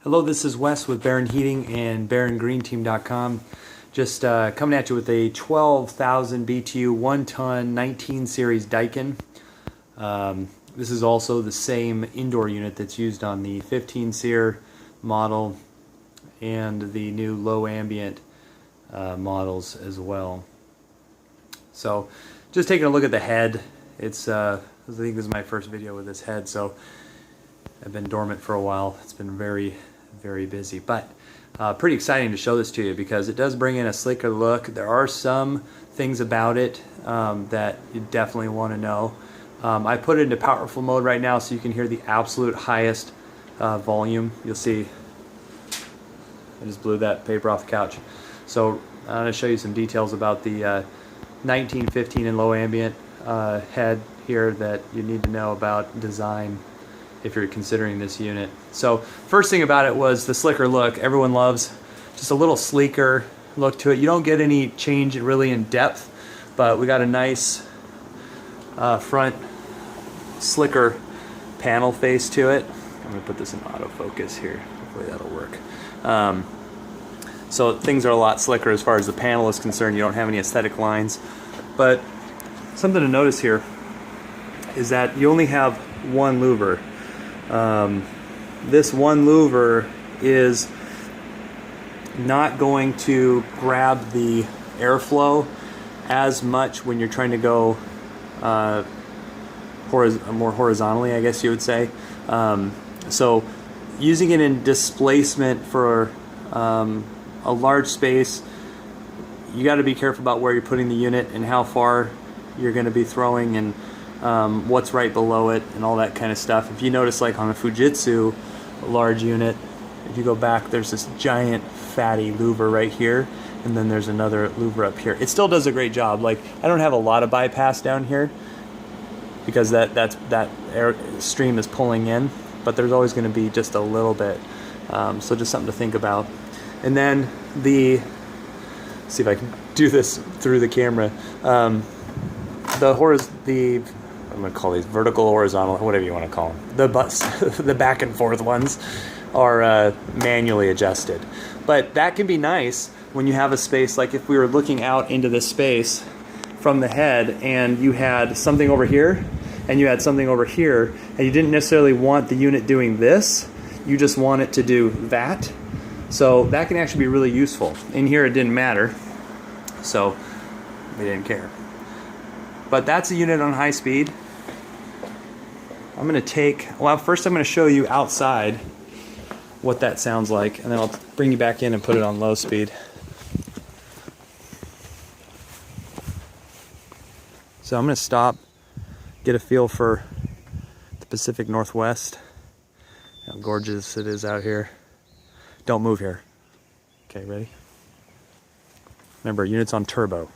Hello, this is Wes with Baron Heating and BaronGreenTeam.com. Just coming at you with a 12,000 BTU 1-ton 19 series Daikin. This is also the same indoor unit that's used on the 15 SEER model and the new low ambient models as well. So just taking a look at the head. It's I think this is my first video with this head, so I've been dormant for a while. It's been very busy, but pretty exciting to show this to you because it does bring in a slicker look. There are some things about it that you definitely want to know. I put it into powerful mode right now so you can hear the absolute highest volume. You'll see I just blew that paper off the couch. So I'm going to show you some details about the 19, 15 and low ambient head here that you need to know about design if you're considering this unit. So first thing about it was the slicker look. Everyone loves just a little sleeker look to it. You don't get any change really in depth, but we got a nice front slicker panel face to it. I'm gonna put this in autofocus here. Hopefully that'll work. So things are a lot slicker as far as the panel is concerned. You don't have any aesthetic lines. But something to notice here is that you only have one louver. This one louver is not going to grab the airflow as much when you're trying to go more horizontally, I guess you would say. So using it in displacement for a large space, you got to be careful about where you're putting the unit and how far you're going to be throwing and what's right below it and all that kind of stuff. If you notice, like on a Fujitsu large unit, if you go back, there's this giant fatty louver right here, and then there's another louver up here. It still does a great job. Like, I don't have a lot of bypass down here because that air stream is pulling in, but there's always going to be just a little bit. So just something to think about. And then let's see if I can do this through the camera. I'm going to call these vertical, horizontal, whatever you want to call them. The back and forth ones are manually adjusted. But that can be nice when you have a space, like if we were looking out into this space from the head and you had something over here and you had something over here and you didn't necessarily want the unit doing this, you just want it to do that. So that can actually be really useful. In here it didn't matter, so we didn't care. But that's a unit on high speed. I'm going to first I'm going to show you outside what that sounds like, and then I'll bring you back in and put it on low speed. So I'm going to stop, get a feel for the Pacific Northwest, how gorgeous it is out here. Don't move here. Okay, ready? Remember, unit's on turbo.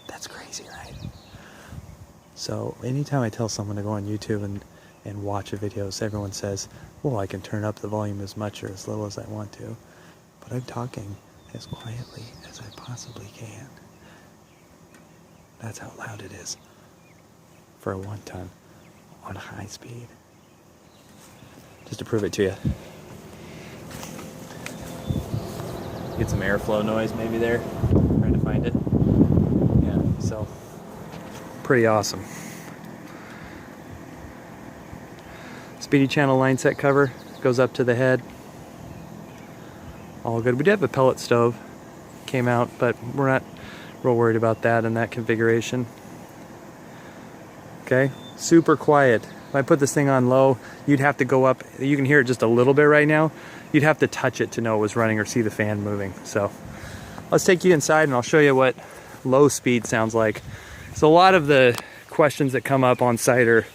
That's crazy, right? So anytime I tell someone to go on YouTube and watch a video, everyone says, well, I can turn up the volume as much or as little as I want to, but I'm talking as quietly as I possibly can. That's how loud it is for a 1-ton on high speed. Just to prove it to you. Get some airflow noise maybe there. Trying to find it. Yeah, so pretty awesome. Speedy channel line set cover goes up to the head. All good. We did have a pellet stove, came out, but we're not real worried about that in that configuration. Okay, super quiet. If I put this thing on low, you'd have to go up. You can hear it just a little bit right now. You'd have to touch it to know it was running or see the fan moving. So let's take you inside and I'll show you what low speed sounds like. So a lot of the questions that come up on site are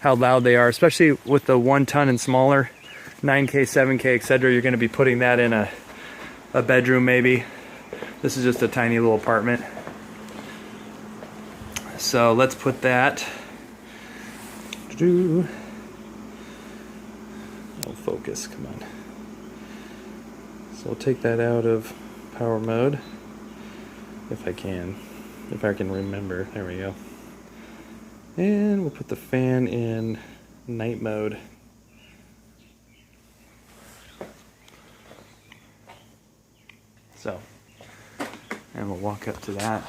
how loud they are, especially with the 1-ton and smaller, 9K, 7K, etc. You're going to be putting that in a bedroom maybe. This is just a tiny little apartment. So let's put that. Oh, focus, come on. So we'll take that out of power mode if I can remember. There we go. And we'll put the fan in night mode. So, and we'll walk up to that.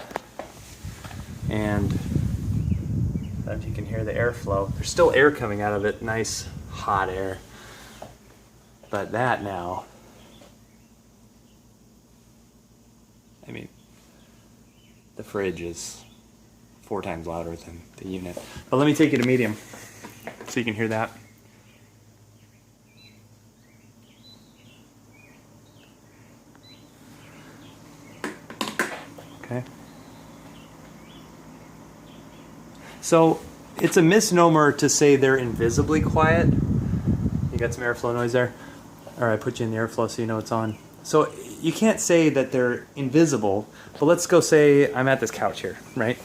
And I don't know if you can hear the airflow. There's still air coming out of it, nice hot air. But that now, I mean, the fridge is 4 times louder than the unit. But let me take you to medium so you can hear that. Okay. So it's a misnomer to say they're invisibly quiet. You got some airflow noise there? All right, I put you in the airflow so you know it's on. So you can't say that they're invisible, but let's go say I'm at this couch here, right?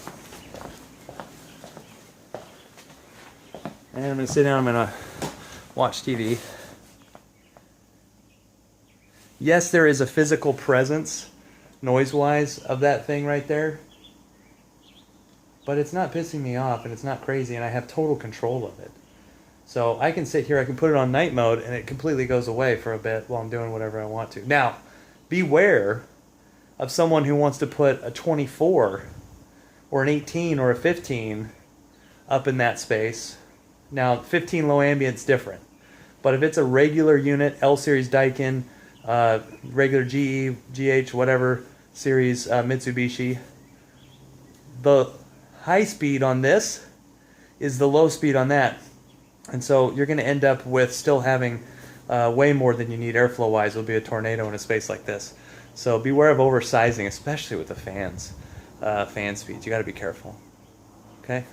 And I'm gonna sit down, I'm gonna watch TV. Yes, there is a physical presence, noise-wise, of that thing right there, but it's not pissing me off and it's not crazy and I have total control of it. So I can sit here, I can put it on night mode and it completely goes away for a bit while I'm doing whatever I want to. Now, beware of someone who wants to put a 24 or an 18 or a 15 up in that space. Now, 15 low ambient's different. But if it's a regular unit, L series Daikin, regular GE, GH, whatever series Mitsubishi, the high speed on this is the low speed on that. And so you're going to end up with still having way more than you need airflow-wise. It'll be a tornado in a space like this. So beware of oversizing, especially with the fans, fan speeds. You got to be careful. Okay.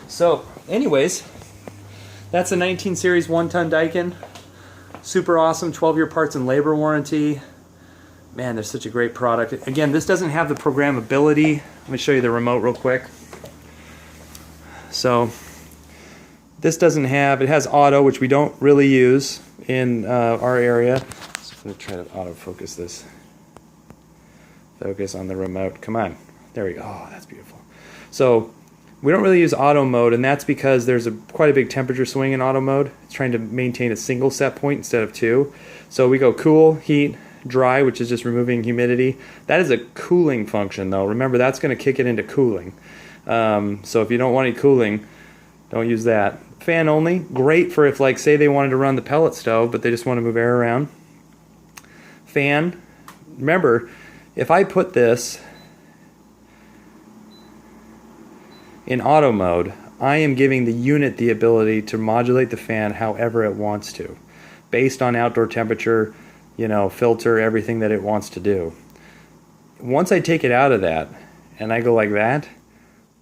So, anyways, that's a 19 series 1-ton Daikin. Super awesome, 12-year parts and labor warranty. Man, they're such a great product. Again, this doesn't have the programmability. Let me show you the remote real quick. So, this doesn't have, it has auto, which we don't really use in our area. So I'm going to try to autofocus this. Focus on the remote. Come on. There we go. Oh, that's beautiful. So we don't really use auto mode, and that's because there's quite a big temperature swing in auto mode. It's trying to maintain a single set point instead of 2. So we go cool, heat, dry, which is just removing humidity. That is a cooling function, though. Remember, that's going to kick it into cooling. So if you don't want any cooling, don't use that. Fan only, great for if, like, say they wanted to run the pellet stove, but they just want to move air around. Fan, remember, if I put this in auto mode, I am giving the unit the ability to modulate the fan however it wants to, based on outdoor temperature, you know, filter, everything that it wants to do. Once I take it out of that, and I go like that,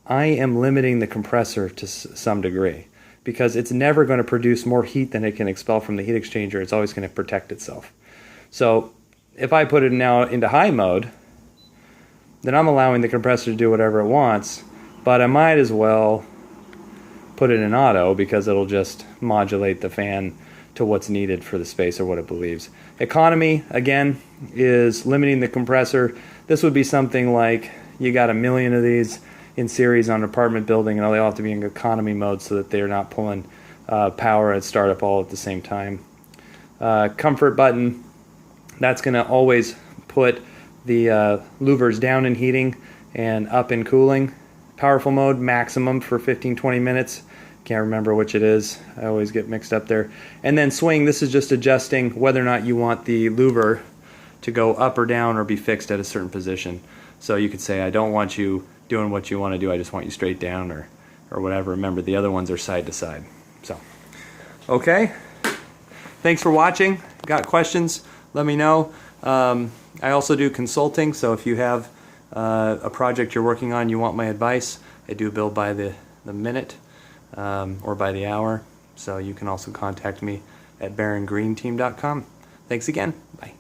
I am limiting the compressor to some degree, because it's never going to produce more heat than it can expel from the heat exchanger. It's always going to protect itself. So if I put it now into high mode, then I'm allowing the compressor to do whatever it wants, but I might as well put it in auto because it'll just modulate the fan to what's needed for the space or what it believes. Economy, again, is limiting the compressor. This would be something like you got 1 million of these in series on an apartment building, and they all have to be in economy mode so that they're not pulling power at startup all at the same time. Comfort button, that's going to always put the louvers down in heating and up in cooling. Powerful mode, maximum for 15-20 minutes. Can't remember which it is. I always get mixed up there. And then swing, this is just adjusting whether or not you want the louver to go up or down or be fixed at a certain position. So you could say, I don't want you doing what you want to do, I just want you straight down or whatever. Remember, the other ones are side to side. So, okay. Thanks for watching. Got questions? Let me know. I also do consulting, so if you have a project you're working on, you want my advice, I do bill by the minute or by the hour. So you can also contact me at barongreenteam.com. Thanks again. Bye.